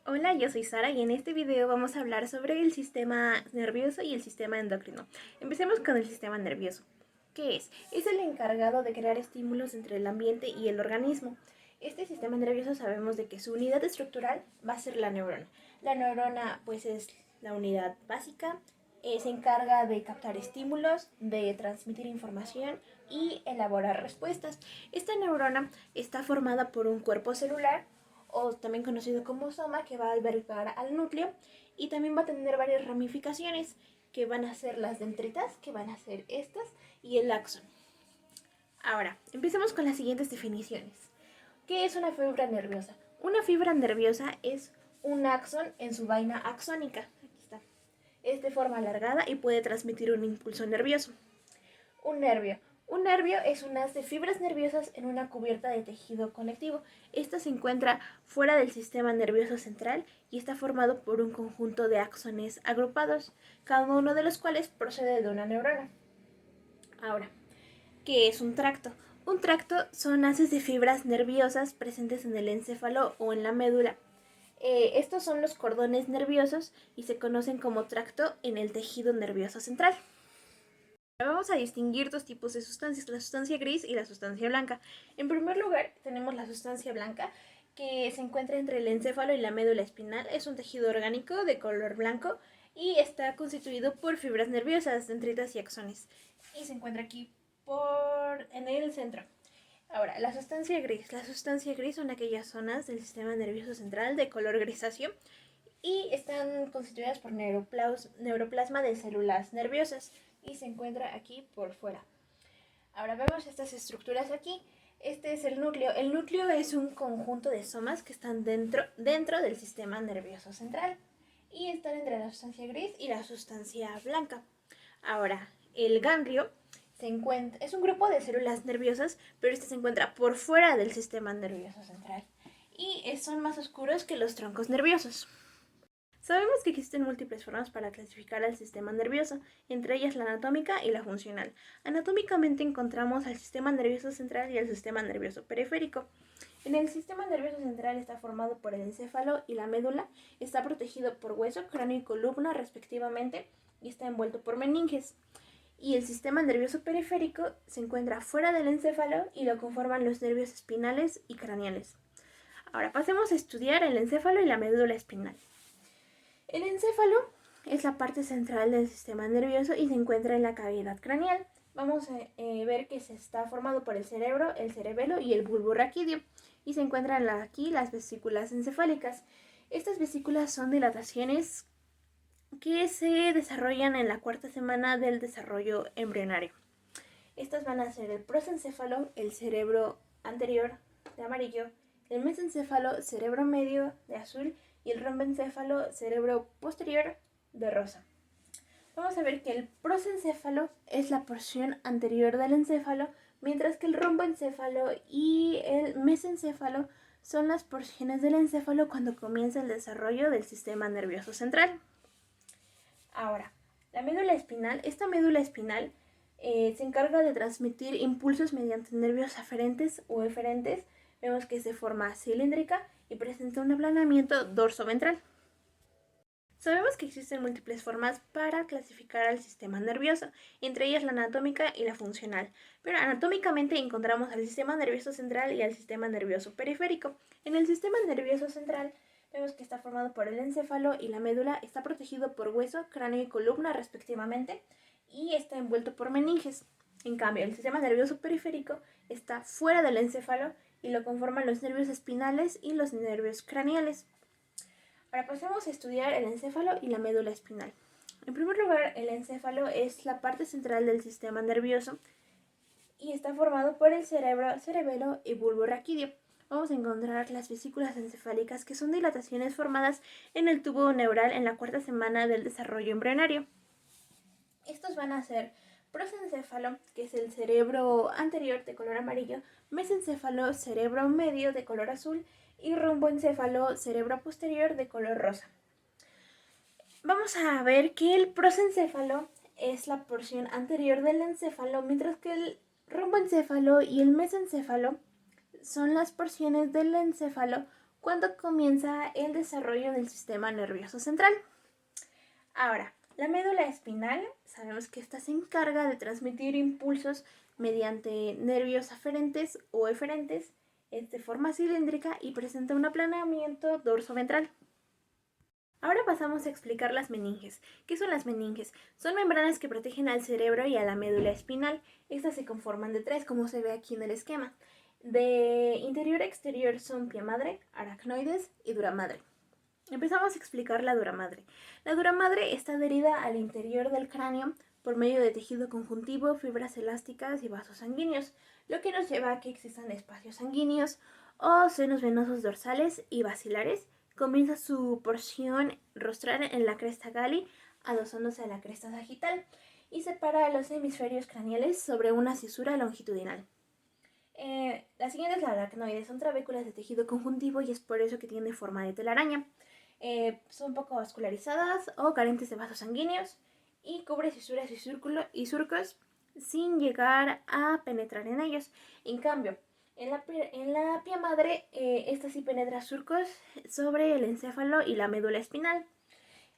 Hola, yo soy Sara y en este video vamos a hablar sobre el sistema nervioso y el sistema endocrino. Empecemos con el sistema nervioso. ¿Qué es? Es el encargado de crear estímulos entre el ambiente y el organismo. Este sistema nervioso sabemos de que su unidad estructural va a ser la neurona. La neurona pues es la unidad básica, se encarga de captar estímulos, de transmitir información y elaborar respuestas. Esta neurona está formada por un cuerpo celular o también conocido como soma, que va a albergar al núcleo y también va a tener varias ramificaciones que van a ser las dendritas, que van a ser estas, y el axón. Ahora, empecemos con las siguientes definiciones. ¿Qué es una fibra nerviosa? Una fibra nerviosa es un axón en su vaina axónica. Aquí está. Es de forma alargada y puede transmitir un impulso nervioso. Un nervio. Un nervio es un haz de fibras nerviosas en una cubierta de tejido conectivo. Esta se encuentra fuera del sistema nervioso central y está formado por un conjunto de axones agrupados, cada uno de los cuales procede de una neurona. Ahora, ¿qué es un tracto? Un tracto son haces de fibras nerviosas presentes en el encéfalo o en la médula. Estos son los cordones nerviosos y se conocen como tracto en el tejido nervioso central. Vamos a distinguir dos tipos de sustancias, la sustancia gris y la sustancia blanca. En primer lugar, tenemos la sustancia blanca, que se encuentra entre el encéfalo y la médula espinal. Es un tejido orgánico de color blanco y está constituido por fibras nerviosas, dendritas y axones. Y se encuentra aquí en el centro. Ahora, la sustancia gris. La sustancia gris son aquellas zonas del sistema nervioso central de color grisáceo y están constituidas por neuroplasma de células nerviosas y se encuentra aquí por fuera. Ahora vemos estas estructuras aquí. Este es el núcleo. El núcleo es un conjunto de somas que están dentro del sistema nervioso central y están entre la sustancia gris y la sustancia blanca. Ahora, el ganglio es un grupo de células nerviosas, pero este se encuentra por fuera del sistema nervioso central y son más oscuros que los troncos nerviosos. Sabemos que existen múltiples formas para clasificar al sistema nervioso, entre ellas la anatómica y la funcional. Anatómicamente encontramos al sistema nervioso central y al sistema nervioso periférico. En el sistema nervioso central está formado por el encéfalo y la médula, está protegido por hueso, cráneo y columna respectivamente y está envuelto por meninges. Y el sistema nervioso periférico se encuentra fuera del encéfalo y lo conforman los nervios espinales y craneales. Ahora pasemos a estudiar el encéfalo y la médula espinal. El encéfalo es la parte central del sistema nervioso y se encuentra en la cavidad craneal. Vamos a ver que se está formado por el cerebro, el cerebelo y el bulbo raquídeo. Y se encuentran aquí las vesículas encefálicas. Estas vesículas son dilataciones que se desarrollan en la cuarta semana del desarrollo embrionario. Estas van a ser el prosencéfalo, el cerebro anterior de amarillo, el mesencéfalo, cerebro medio de azul y el rombencéfalo, cerebro posterior de rosa. Vamos a ver que el prosencéfalo es la porción anterior del encéfalo, mientras que el romboencéfalo y el mesencéfalo son las porciones del encéfalo cuando comienza el desarrollo del sistema nervioso central. Ahora, la médula espinal. Esta médula espinal se encarga de transmitir impulsos mediante nervios aferentes o eferentes. Vemos que es de forma cilíndrica y presenta un aplanamiento dorsoventral. Sabemos que existen múltiples formas para clasificar al sistema nervioso, entre ellas la anatómica y la funcional. Pero anatómicamente encontramos al sistema nervioso central y al sistema nervioso periférico. En el sistema nervioso central vemos que está formado por el encéfalo y la médula, está protegido por hueso, cráneo y columna respectivamente y está envuelto por meninges. En cambio, el sistema nervioso periférico está fuera del encéfalo y lo conforman los nervios espinales y los nervios craneales. Ahora pasemos a estudiar el encéfalo y la médula espinal. En primer lugar, el encéfalo es la parte central del sistema nervioso y está formado por el cerebro, cerebelo y bulbo raquídeo. Vamos a encontrar las vesículas encefálicas, que son dilataciones formadas en el tubo neural en la cuarta semana del desarrollo embrionario. Estos van a ser prosencéfalo, que es el cerebro anterior de color amarillo, mesencéfalo, cerebro medio de color azul y romboencéfalo, cerebro posterior de color rosa. Vamos a ver que el prosencéfalo es la porción anterior del encéfalo, mientras que el romboencéfalo y el mesencéfalo son las porciones del encéfalo cuando comienza el desarrollo del sistema nervioso central. Ahora, la médula espinal, sabemos que esta se encarga de transmitir impulsos mediante nervios aferentes o eferentes, es de forma cilíndrica y presenta un aplanamiento dorsoventral. Ahora pasamos a explicar las meninges. ¿Qué son las meninges? Son membranas que protegen al cerebro y a la médula espinal. Estas se conforman de tres, como se ve aquí en el esquema. De interior a exterior son pie madre, aracnoides y dura madre. Empezamos a explicar la dura madre. La dura madre está adherida al interior del cráneo por medio de tejido conjuntivo, fibras elásticas y vasos sanguíneos, lo que nos lleva a que existan espacios sanguíneos o senos venosos dorsales y basilares. Comienza su porción rostral en la cresta gali, adosándose a la cresta sagital, y separa los hemisferios craneales sobre una cisura longitudinal. La siguiente es la aracnoide. Son trabéculas de tejido conjuntivo y es por eso que tiene forma de telaraña. Son poco vascularizadas o carentes de vasos sanguíneos y cubre fisuras y surcos sin llegar a penetrar en ellos. En cambio, en la pía madre, esta sí penetra surcos sobre el encéfalo y la médula espinal.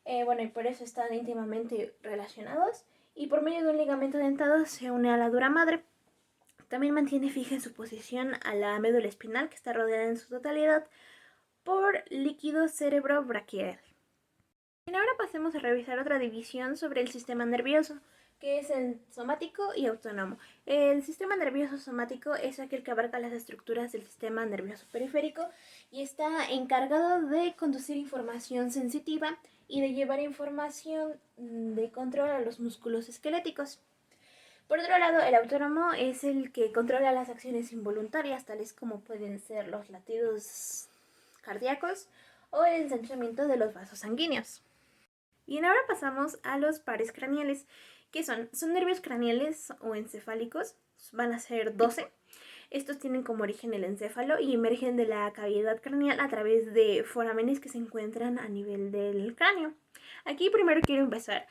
Y por eso están íntimamente relacionados, y por medio de un ligamento dentado se une a la dura madre. También mantiene fija en su posición a la médula espinal, que está rodeada en su totalidad por líquido cerebrobraquial. Y ahora pasemos a revisar otra división sobre el sistema nervioso, que es el somático y autónomo. El sistema nervioso somático es aquel que abarca las estructuras del sistema nervioso periférico y está encargado de conducir información sensitiva y de llevar información de control a los músculos esqueléticos. Por otro lado, el autónomo es el que controla las acciones involuntarias, tales como pueden ser los latidos cardíacos o el ensanchamiento de los vasos sanguíneos. Bien, ahora pasamos a los pares craneales. ¿Qué son? Son nervios craneales o encefálicos, van a ser 12. Estos tienen como origen el encéfalo y emergen de la cavidad craneal a través de forámenes que se encuentran a nivel del cráneo. Aquí primero quiero empezar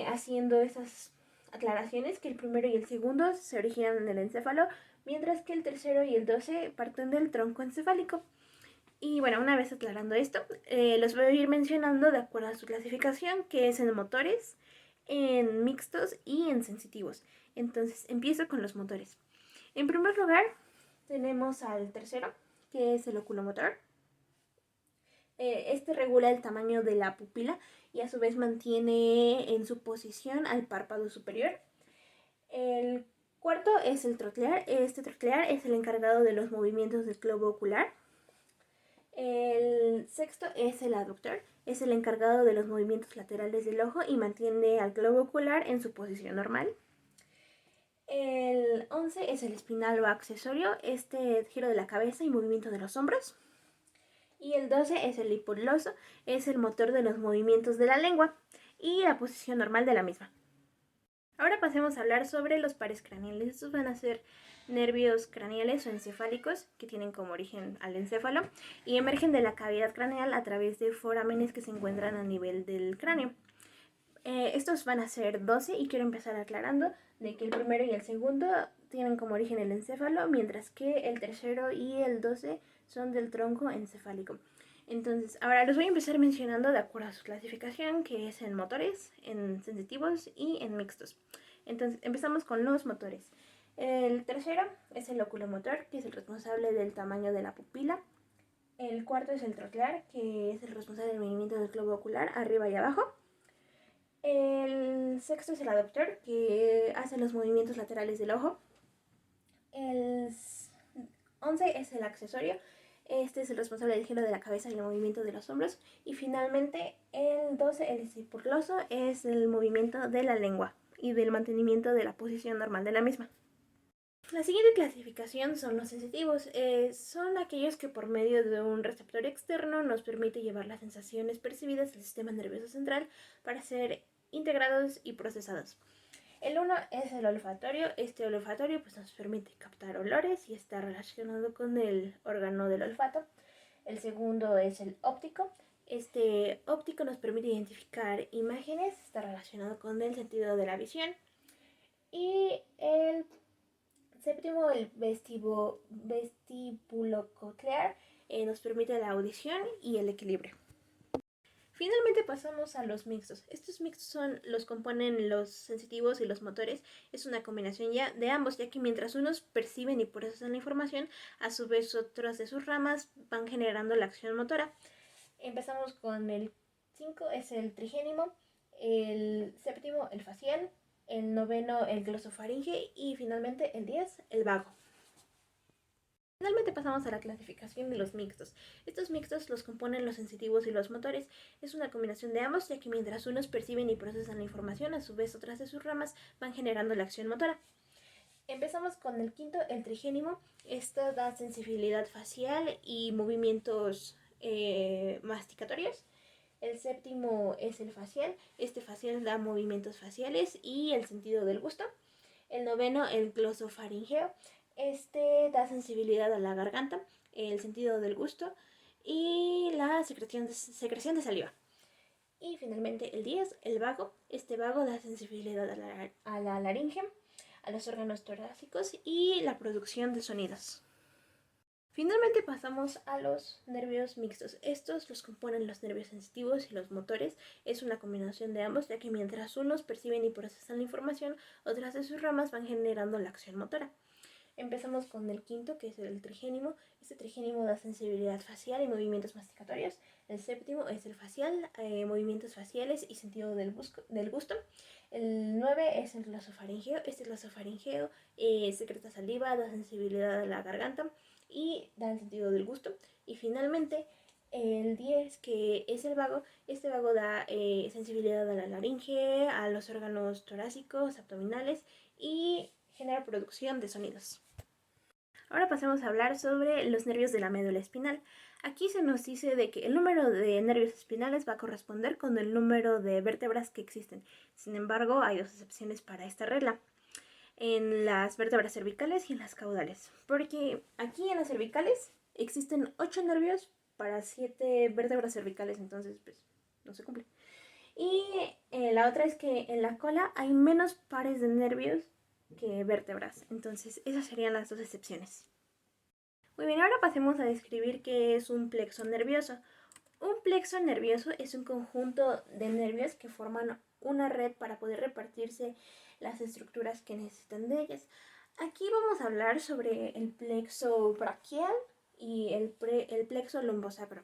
haciendo esas aclaraciones, que el primero y el segundo se originan en el encéfalo, mientras que el tercero y el 12 parten del tronco encefálico. Y bueno, una vez aclarando esto, los voy a ir mencionando de acuerdo a su clasificación, que es en motores, en mixtos y en sensitivos. Entonces, empiezo con los motores. En primer lugar, tenemos al tercero, que es el oculomotor. Este regula el tamaño de la pupila y a su vez mantiene en su posición al párpado superior. El cuarto es el troclear. Este troclear es el encargado de los movimientos del globo ocular. El sexto es el aductor. Es el encargado de los movimientos laterales del ojo y mantiene al globo ocular en su posición normal. El 11 es el espinal o accesorio, este giro de la cabeza y movimiento de los hombros. Y el 12 es el hipogloso, es el motor de los movimientos de la lengua y la posición normal de la misma. Ahora pasemos a hablar sobre los pares craneales. Estos van a ser nervios craneales o encefálicos que tienen como origen al encéfalo y emergen de la cavidad craneal a través de forámenes que se encuentran a nivel del cráneo. Estos van a ser 12 y quiero empezar aclarando de que el primero y el segundo tienen como origen el encéfalo, mientras que el tercero y el 12 son del tronco encefálico. Entonces, ahora los voy a empezar mencionando de acuerdo a su clasificación, que es en motores, en sensitivos y en mixtos. Entonces, empezamos con los motores. El tercero es el oculomotor, que es el responsable del tamaño de la pupila. El cuarto es el troclear, que es el responsable del movimiento del globo ocular, arriba y abajo. El sexto es el aductor, que hace los movimientos laterales del ojo. El 11 es el accesorio. Este es el responsable del giro de la cabeza y el movimiento de los hombros. Y finalmente el 12, el hipogloso, es el movimiento de la lengua y del mantenimiento de la posición normal de la misma. La siguiente clasificación son los sensitivos. Son aquellos que por medio de un receptor externo nos permite llevar las sensaciones percibidas al sistema nervioso central para ser integrados y procesados. El 1 es el olfatorio. Este olfatorio nos permite captar olores y está relacionado con el órgano del olfato. El segundo es el óptico. Este óptico nos permite identificar imágenes, está relacionado con el sentido de la visión. Y el séptimo, el vestíbulo coclear, nos permite la audición y el equilibrio. Finalmente pasamos a los mixtos. Estos mixtos los componen los sensitivos y los motores. Es una combinación ya de ambos, ya que mientras unos perciben y procesan la información, a su vez otras de sus ramas van generando la acción motora. Empezamos con el 5, es el trigénimo, el séptimo, el facial, el noveno, el glosofaringe y finalmente el 10, el vago. Finalmente pasamos a la clasificación de los mixtos. Estos mixtos los componen los sensitivos y los motores. Es una combinación de ambos, ya que mientras unos perciben y procesan la información, a su vez otras de sus ramas van generando la acción motora. Empezamos con el quinto, el trigénimo. Esto da sensibilidad facial y movimientos masticatorios. El séptimo es el facial. Este facial da movimientos faciales y el sentido del gusto. El noveno, el glosofaringeo. Este da sensibilidad a la garganta, el sentido del gusto y la secreción de saliva. Y finalmente el 10, el vago. Este vago da sensibilidad a la laringe, a los órganos torácicos y la producción de sonidos. Finalmente pasamos a los nervios mixtos. Estos los componen los nervios sensitivos y los motores. Es una combinación de ambos, ya que mientras unos perciben y procesan la información, otras de sus ramas van generando la acción motora. Empezamos con el quinto, que es el trigénimo. Este trigénimo da sensibilidad facial y movimientos masticatorios. El séptimo es el facial, movimientos faciales y sentido del gusto. El 9 es el glosofaringeo. Este glosofaringeo secreta saliva, da sensibilidad a la garganta y da el sentido del gusto. Y finalmente el 10, que es el vago. Este vago da sensibilidad a la laringe, a los órganos torácicos, abdominales y genera producción de sonidos. Ahora pasemos a hablar sobre los nervios de la médula espinal. Aquí se nos dice de que el número de nervios espinales va a corresponder con el número de vértebras que existen. Sin embargo, hay dos excepciones para esta regla. En las vértebras cervicales y en las caudales. Porque aquí en las cervicales existen 8 nervios para 7 vértebras cervicales, entonces pues no se cumple. Y la otra es que en la cola hay menos pares de nervios que vértebras. Entonces, esas serían las dos excepciones. Muy bien, ahora pasemos a describir qué es un plexo nervioso. Un plexo nervioso es un conjunto de nervios que forman una red para poder repartirse las estructuras que necesitan de ellas. Aquí vamos a hablar sobre el plexo braquial y el plexo lumbosacro.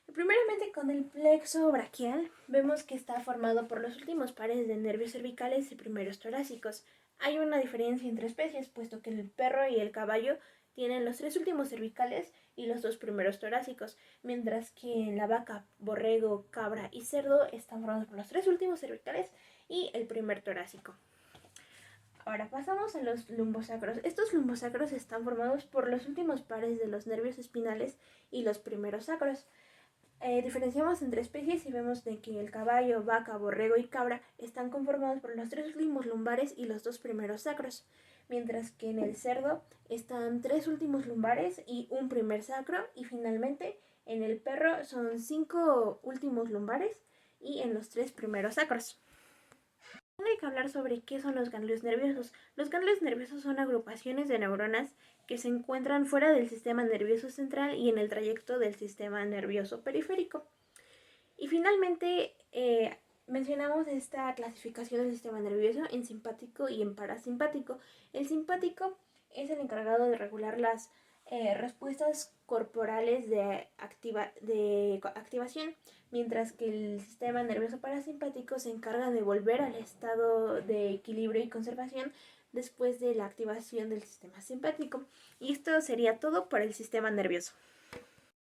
Primeramente, con el plexo braquial vemos que está formado por los últimos pares de nervios cervicales y primeros torácicos. Hay una diferencia entre especies, puesto que el perro y el caballo tienen los 3 últimos cervicales y los 2 primeros torácicos, mientras que en la vaca, borrego, cabra y cerdo están formados por los 3 últimos cervicales y el primer torácico. Ahora pasamos a los lumbosacros. Estos lumbosacros están formados por los últimos pares de los nervios espinales y los primeros sacros. Diferenciamos entre especies y vemos de que el caballo, vaca, borrego y cabra están conformados por los 3 últimos lumbares y los 2 primeros sacros, mientras que en el cerdo están 3 últimos lumbares y un primer sacro, y finalmente en el perro son 5 últimos lumbares y en los 3 primeros sacros. Hay que hablar sobre qué son los ganglios nerviosos. Los ganglios nerviosos son agrupaciones de neuronas que se encuentran fuera del sistema nervioso central y en el trayecto del sistema nervioso periférico. Y finalmente mencionamos esta clasificación del sistema nervioso en simpático y en parasimpático. El simpático es el encargado de regular las respuestas corporales de activación, mientras que el sistema nervioso parasimpático se encarga de volver al estado de equilibrio y conservación después de la activación del sistema simpático. Y esto sería todo para el sistema nervioso.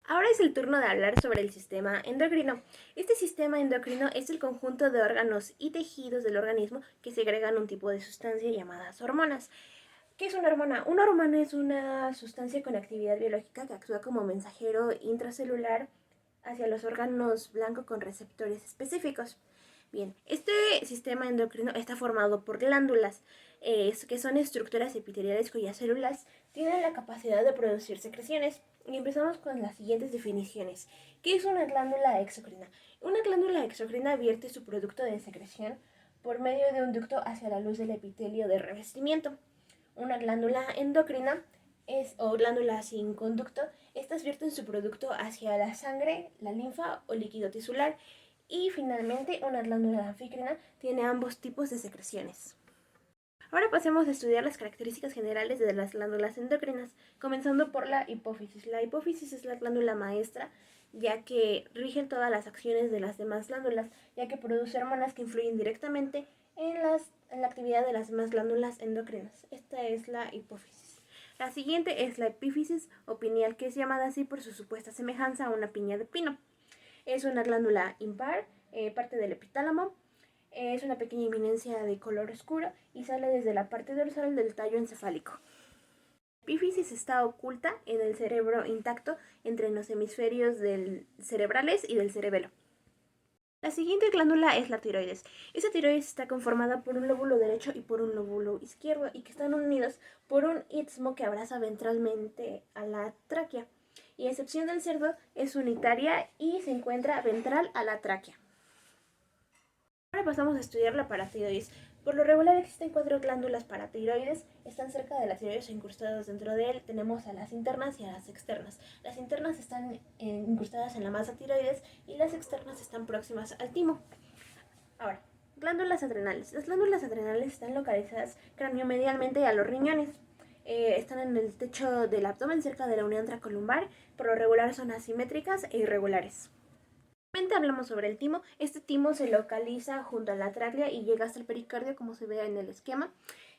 Ahora es el turno de hablar sobre el sistema endocrino. Este sistema endocrino es el conjunto de órganos y tejidos del organismo que segregan un tipo de sustancia llamadas hormonas. ¿Qué es una hormona? Una hormona es una sustancia con actividad biológica que actúa como mensajero intracelular hacia los órganos blancos con receptores específicos. Bien, este sistema endocrino está formado por glándulas, que son estructuras epiteliales cuyas células tienen la capacidad de producir secreciones. Y empezamos con las siguientes definiciones. ¿Qué es una glándula exocrina? Una glándula exocrina vierte su producto de secreción por medio de un ducto hacia la luz del epitelio de revestimiento. Una glándula endocrina o glándula sin conducto, esta Estas vierten su producto hacia la sangre, la linfa o líquido tisular. Y finalmente, una glándula anficrina tiene ambos tipos de secreciones. Ahora pasemos a estudiar las características generales de las glándulas endocrinas, comenzando por la hipófisis. La hipófisis es la glándula maestra, ya que rige todas las acciones de las demás glándulas, ya que produce hormonas que influyen directamente en la actividad de las demás glándulas endocrinas. Esta es la hipófisis. La siguiente es la epífisis o pineal, que es llamada así por su supuesta semejanza a una piña de pino. Es una glándula impar, parte del epitálamo. Es una pequeña eminencia de color oscuro y sale desde la parte dorsal del tallo encefálico. La epífisis está oculta en el cerebro intacto entre los hemisferios cerebrales y del cerebelo. La siguiente glándula es la tiroides. Esta tiroides está conformada por un lóbulo derecho y por un lóbulo izquierdo y que están unidos por un istmo que abraza ventralmente a la tráquea. Y a excepción del cerdo, es unitaria y se encuentra ventral a la tráquea. Ahora pasamos a estudiar la paratiroides. Por lo regular existen 4 glándulas paratiroides, están cerca de la tiroides o incrustadas dentro de él. Tenemos a las internas y a las externas. Las internas están incrustadas en la masa tiroides y las externas están próximas al timo. Ahora, glándulas adrenales. Las glándulas adrenales están localizadas craniomedialmente a los riñones. Están en el techo del abdomen cerca de la unión tracolumbar. Por lo regular son asimétricas e irregulares. Hablamos sobre el timo. Este timo se localiza junto a la tráquea y llega hasta el pericardio, como se ve en el esquema.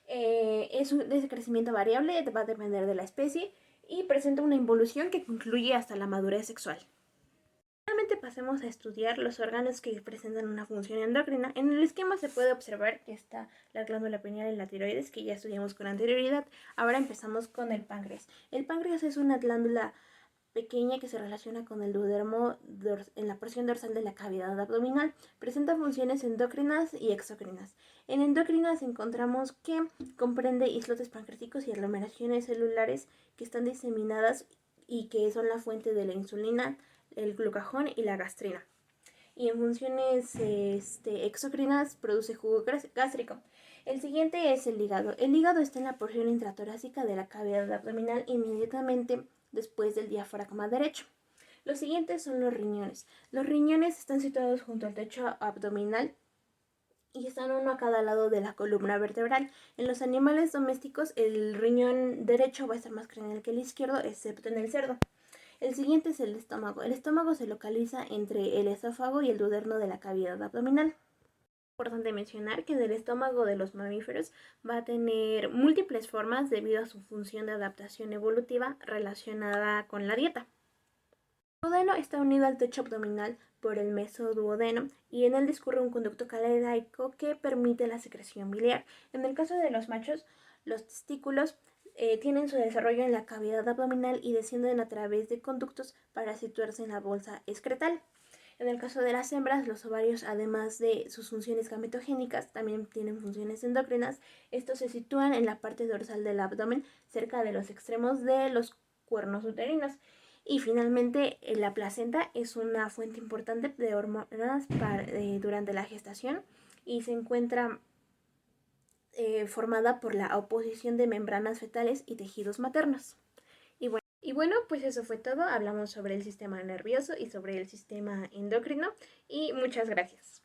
Es de crecimiento variable, va a depender de la especie y presenta una involución que concluye hasta la madurez sexual. Finalmente pasemos a estudiar los órganos que presentan una función endocrina. En el esquema se puede observar que está la glándula pineal y la tiroides, que ya estudiamos con anterioridad. Ahora empezamos con el páncreas. El páncreas es una glándula pequeña que se relaciona con el duodermo en la porción dorsal de la cavidad abdominal. Presenta funciones endocrinas y exocrinas. En endocrinas encontramos que comprende islotes pancreáticos y aglomeraciones celulares que están diseminadas y que son la fuente de la insulina, el glucagón y la gastrina. Y en funciones exocrinas produce jugo gástrico. El siguiente es el hígado. El hígado está en la porción intratorácica de la cavidad abdominal inmediatamente después del diafragma derecho. Los siguientes son los riñones. Los riñones están situados junto al techo abdominal y están uno a cada lado de la columna vertebral. En los animales domésticos, el riñón derecho va a estar más grande que el izquierdo, excepto en el cerdo. El siguiente es el estómago. El estómago se localiza entre el esófago y el duodermo de la cavidad abdominal. Es importante mencionar que en el estómago de los mamíferos va a tener múltiples formas debido a su función de adaptación evolutiva relacionada con la dieta. El duodeno está unido al techo abdominal por el mesoduodeno y en él discurre un conducto caleidaico que permite la secreción biliar. En el caso de los machos, los testículos tienen su desarrollo en la cavidad abdominal y descienden a través de conductos para situarse en la bolsa excretal. En el caso de las hembras, los ovarios, además de sus funciones gametogénicas, también tienen funciones endocrinas. Estos se sitúan en la parte dorsal del abdomen, cerca de los extremos de los cuernos uterinos. Y finalmente, la placenta es una fuente importante de hormonas durante la gestación y se encuentra formada por la oposición de membranas fetales y tejidos maternos. Y bueno, pues eso fue todo. Hablamos sobre el sistema nervioso y sobre el sistema endocrino. Y muchas gracias.